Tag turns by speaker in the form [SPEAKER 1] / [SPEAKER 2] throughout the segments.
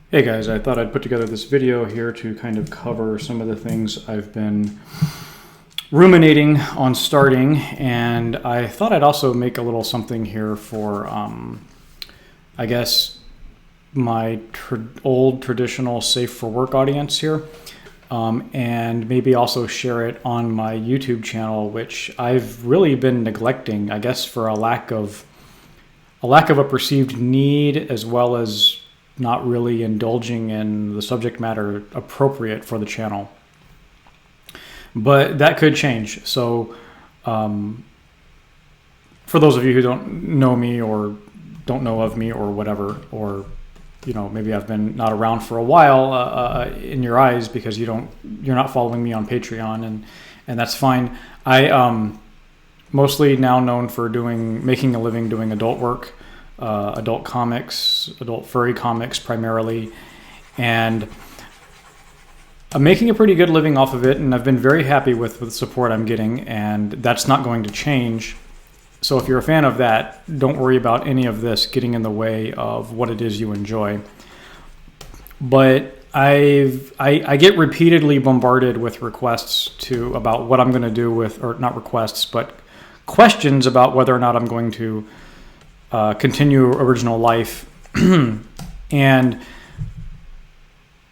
[SPEAKER 1] Hey guys, I thought I'd put together this video here to kind of cover some of the things I've been ruminating on starting, and I thought I'd also make a little something here for, I guess, my old traditional safe for work audience here, and maybe also share it on my YouTube channel, which I've really been neglecting, I guess, for a lack of a perceived need, as well as not really indulging in the subject matter appropriate for the channel. But that could change. So for those of you who don't know me or don't know of me or whatever, or maybe I've been not around for a while in your eyes because you're not following me on Patreon, and that's fine. I mostly now known for making a living doing adult work. Adult comics, adult furry comics primarily, and I'm making a pretty good living off of it, and I've been very happy with the support I'm getting, and that's not going to change. So if you're a fan of that, don't worry about any of this getting in the way of what it is you enjoy. But I get repeatedly bombarded with requests about what I'm going to do with, or not requests, but questions about whether or not I'm going to continue Original Life. And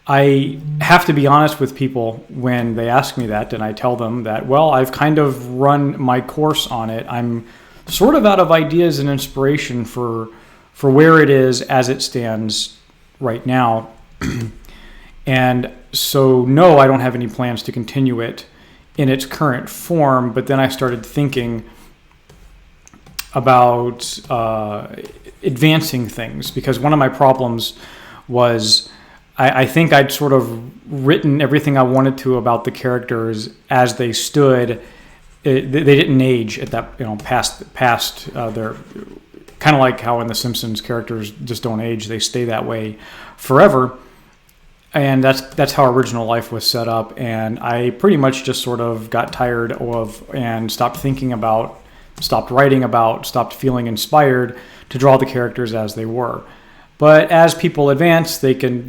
[SPEAKER 1] I have to be honest with people when they ask me that, and I tell them that, well, I've kind of run my course on it. I'm sort of out of ideas and inspiration for where it is as it stands right now. And so, no, I don't have any plans to continue it in its current form. But then I started thinking about advancing things, because one of my problems was I think I'd sort of written everything I wanted to about the characters as they stood. They didn't age at that, past their, kind of like how in The Simpsons characters just don't age; they stay that way forever. And that's how Original Life was set up. And I pretty much just sort of got tired of and stopped thinking about, stopped writing about, stopped feeling inspired to draw the characters as they were. But as people advance, they can,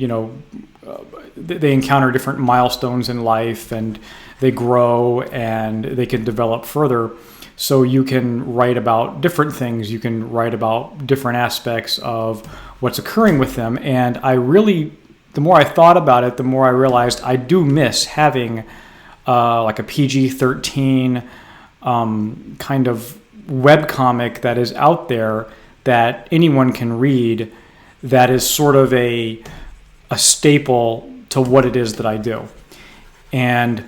[SPEAKER 1] they encounter different milestones in life, and they grow and they can develop further. So you can write about different things. You can write about different aspects of what's occurring with them. And the more I thought about it, the more I realized I do miss having like a PG-13 kind of webcomic that is out there that anyone can read, that is sort of a staple to what it is that I do. And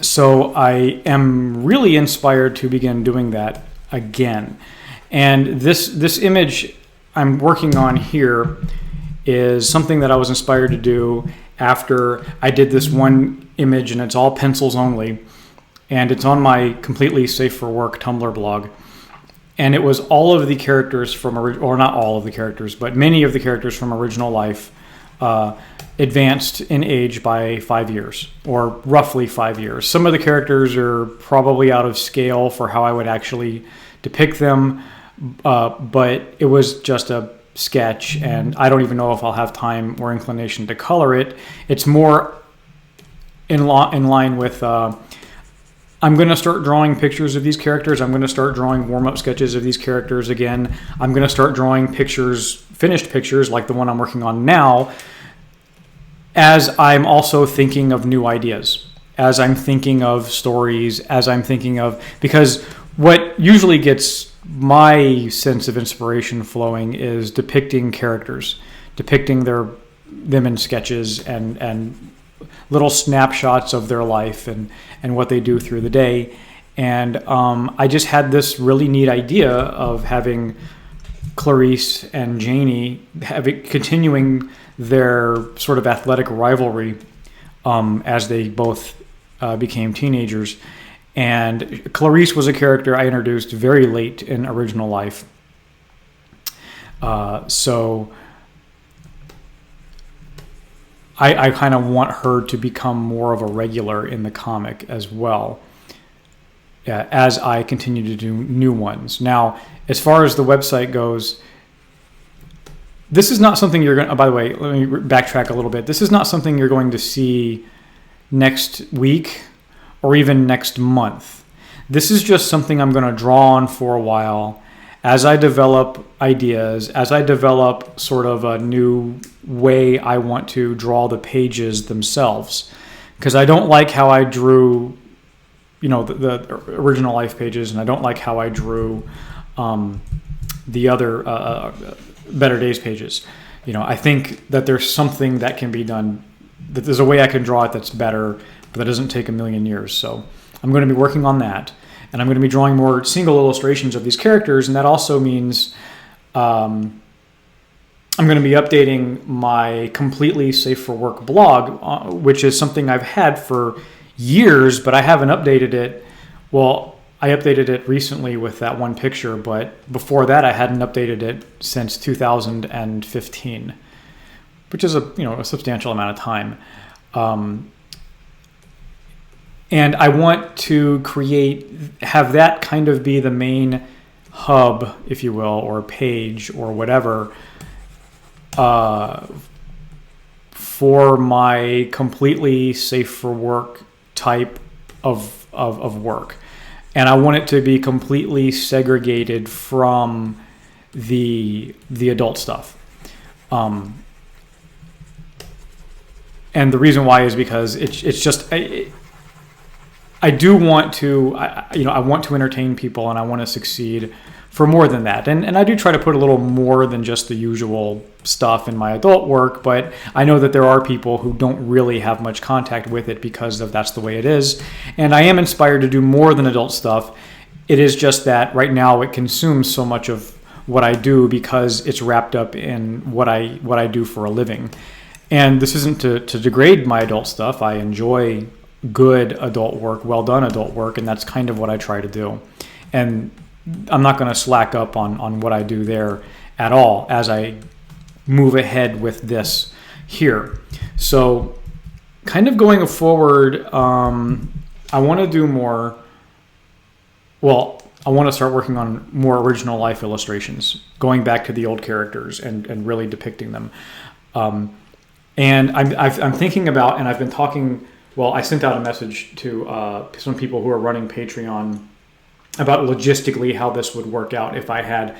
[SPEAKER 1] so I am really inspired to begin doing that again. And this image I'm working on here is something that I was inspired to do after I did this one image, and it's all pencils only. And it's on my completely safe for work Tumblr blog. And it was all of the characters from, or not all of the characters, but many of the characters from Original Life advanced in age by 5 years, or roughly 5 years. Some of the characters are probably out of scale for how I would actually depict them, but it was just a sketch, and I don't even know if I'll have time or inclination to color it. It's more in line with... I'm going to start drawing pictures of these characters. I'm going to start drawing warm-up sketches of these characters again. I'm going to start drawing pictures, finished pictures, like the one I'm working on now, as I'm also thinking of new ideas, as I'm thinking of stories, as I'm thinking of... Because what usually gets my sense of inspiration flowing is depicting characters, depicting them in sketches and little snapshots of their life and what they do through the day. And I just had this really neat idea of having Clarice and Janie continuing their sort of athletic rivalry as they both became teenagers. And Clarice was a character I introduced very late in Original Life. So I kind of want her to become more of a regular in the comic as well, as I continue to do new ones. Now, as far as the website goes, This is not something you're going to, by the way, let me backtrack a little bit. This is not something you're going to see next week or even next month. This is just something I'm going to draw on for a while as I develop ideas, as I develop sort of a new way I want to draw the pages themselves. Because I don't like how I drew, the original life pages, and I don't like how I drew the other Better Days pages. I think that there's something that can be done, that there's a way I can draw it that's better, but that doesn't take a million years. So I'm going to be working on that, and I'm going to be drawing more single illustrations of these characters, and that also means I'm going to be updating my Completely Safe for Work blog, which is something I've had for years, but I haven't updated it. Well, I updated it recently with that one picture, but before that I hadn't updated it since 2015, which is a substantial amount of time. And I want to have that kind of be the main hub, if you will, or page or whatever, for my Completely Safe for Work type of work. And I want it to be completely segregated from the adult stuff. And the reason why is because it's just I do want to I want to entertain people, and I want to succeed for more than that. And I do try to put a little more than just the usual stuff in my adult work, but I know that there are people who don't really have much contact with it because that's the way it is. And I am inspired to do more than adult stuff. It is just that right now it consumes so much of what I do because it's wrapped up in what I do for a living. And this isn't to degrade my adult stuff. I enjoy good adult work, well done adult work, and that's kind of what I try to do. And I'm not going to slack up on what I do there at all as I move ahead with this here. So kind of going forward, I want to do more. Well, I want to start working on more original life illustrations, going back to the old characters and really depicting them. And I'm thinking about, and I've been talking, well, I sent out a message to some people who are running Patreon about logistically how this would work out if I had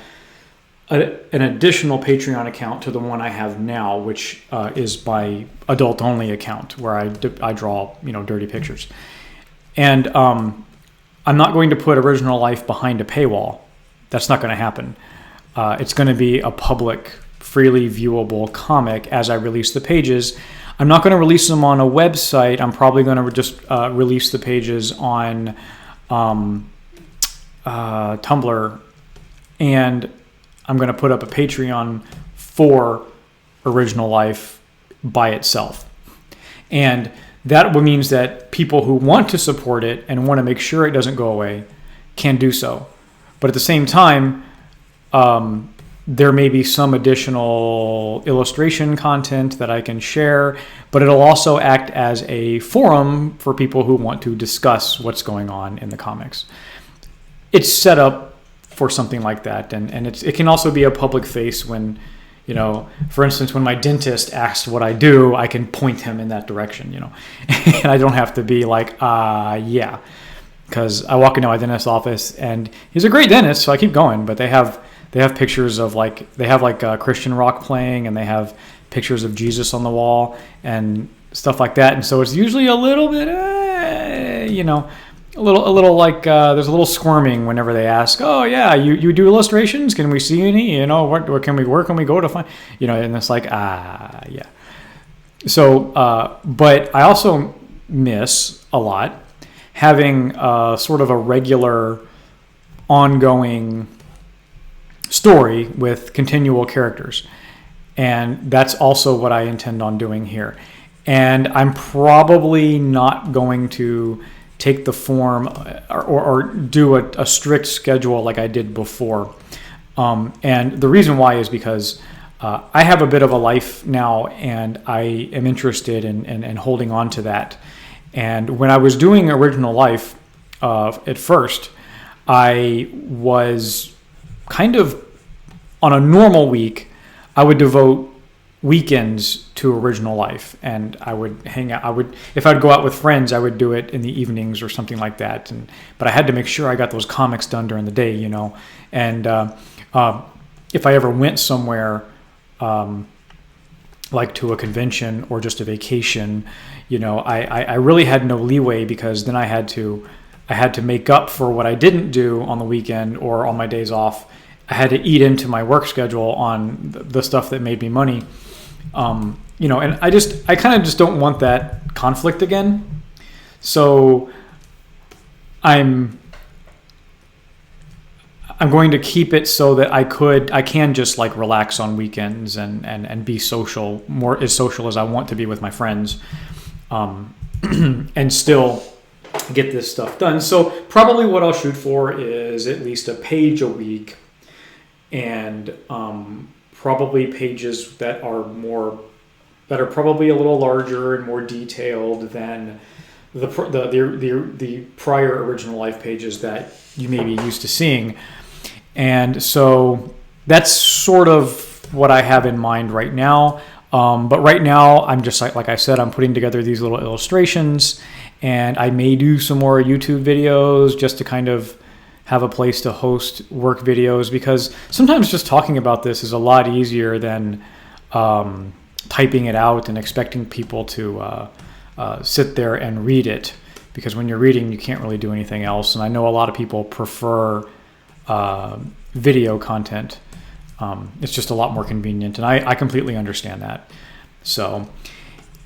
[SPEAKER 1] an additional Patreon account to the one I have now, which is my adult-only account where I draw dirty pictures. And I'm not going to put original life behind a paywall. That's not going to happen. It's going to be a public, freely viewable comic as I release the pages. I'm not going to release them on a website. I'm probably going to just release the pages on Tumblr, and I'm going to put up a Patreon for original life by itself. And that means that people who want to support it and want to make sure it doesn't go away can do so. But at the same time, there may be some additional illustration content that I can share, but it'll also act as a forum for people who want to discuss what's going on in the comics. It's set up for something like that, and it can also be a public face when, for instance, when my dentist asks what I do, I can point him in that direction, and I don't have to be like, yeah, because I walk into my dentist's office and he's a great dentist, so I keep going, but they have pictures of Christian rock playing, and they have pictures of Jesus on the wall and stuff like that, and so it's usually a little bit, a little like there's a little squirming whenever they ask, oh yeah, you do illustrations, can we see any, where can we go to find, and it's like, yeah. So but I also miss a lot having sort of a regular ongoing story with continual characters, and that's also what I intend on doing here. And I'm probably not going to take the form or do a strict schedule like I did before. And the reason why is because I have a bit of a life now, and I am interested in holding on to that. And when I was doing original life at first, I was kind of, on a normal week, I would devote weekends to Original Life, and I would hang out. If I'd go out with friends, I would do it in the evenings or something like that. But I had to make sure I got those comics done during the day, And if I ever went somewhere, like to a convention or just a vacation, I really had no leeway, because then I had to make up for what I didn't do on the weekend or on my days off. I had to eat into my work schedule on the stuff that made me money. And I kind of just don't want that conflict again. So I'm going to keep it so that I can just like relax on weekends and be social, more as social as I want to be with my friends, and still get this stuff done. So probably what I'll shoot for is at least a page a week, and probably pages that are probably a little larger and more detailed than the prior Original Life pages that you may be used to seeing. And so that's sort of what I have in mind right now. But right now, I'm just like I said, I'm putting together these little illustrations, and I may do some more YouTube videos just to kind of have a place to host work videos, because sometimes just talking about this is a lot easier than typing it out and expecting people to sit there and read it, because when you're reading, you can't really do anything else. And I know a lot of people prefer video content. It's just a lot more convenient, and I completely understand that. So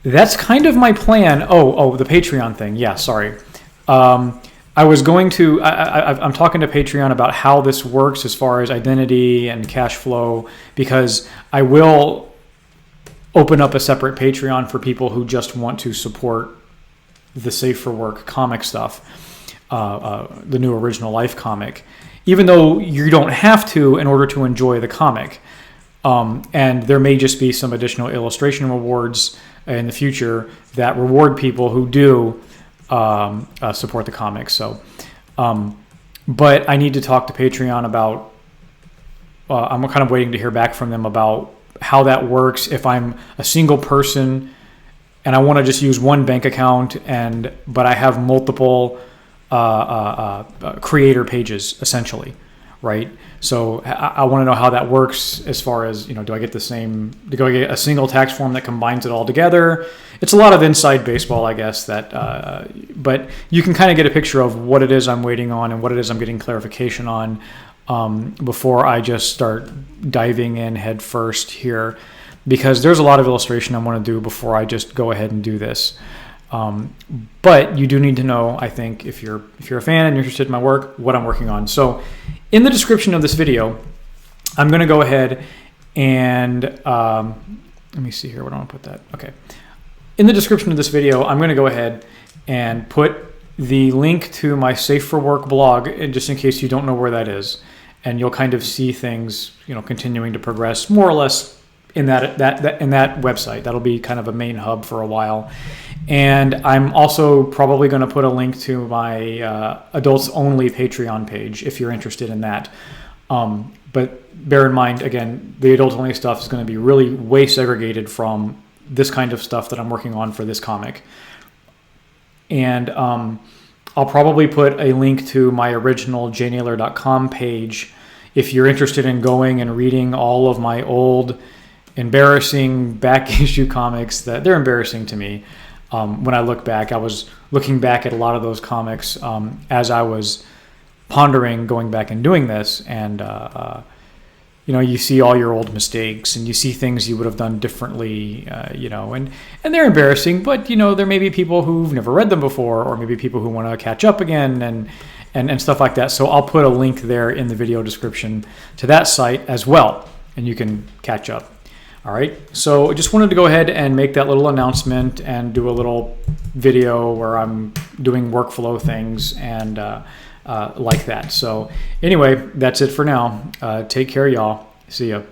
[SPEAKER 1] that's kind of my plan. Oh, the Patreon thing. Yeah, sorry. I was going to. I'm talking to Patreon about how this works as far as identity and cash flow, because I will open up a separate Patreon for people who just want to support the Safe for Work comic stuff, the new Original Life comic, even though you don't have to in order to enjoy the comic. And there may just be some additional illustration rewards in the future that reward people who do support the comic. So, but I need to talk to Patreon about, I'm kind of waiting to hear back from them about how that works. If I'm a single person and I want to just use one bank account, but I have multiple creator pages, essentially, right? So I want to know how that works as far as, do I get a single tax form that combines it all together? It's a lot of inside baseball, I guess, but you can kind of get a picture of what it is I'm waiting on and what it is I'm getting clarification on before I just start diving in head first here, because there's a lot of illustration I want to do before I just go ahead and do this. But you do need to know, I think, if you're a fan and you're interested in my work, what I'm working on. So in the description of this video, I'm going to go ahead and let me see here. Where do I want to put that? Okay. In the description of this video, I'm going to go ahead and put the link to my Safe for Work blog, and just in case you don't know where that is, and you'll kind of see things, continuing to progress more or less in that website. That'll be kind of a main hub for a while. And I'm also probably going to put a link to my adults only Patreon page if you're interested in that. But bear in mind, again, the adult only stuff is going to be really way segregated from this kind of stuff that I'm working on for this comic. And I'll probably put a link to my original jnaylor.com page if you're interested in going and reading all of my old embarrassing back issue comics. That they're embarrassing to me. When I look back, I was looking back at a lot of those comics as I was pondering going back and doing this, and you see all your old mistakes, and you see things you would have done differently, and they're embarrassing. But there may be people who've never read them before, or maybe people who want to catch up again, and stuff like that. So I'll put a link there in the video description to that site as well, and you can catch up. All right, so I just wanted to go ahead and make that little announcement and do a little video where I'm doing workflow things and like that. So anyway, that's it for now. Take care, y'all. See ya.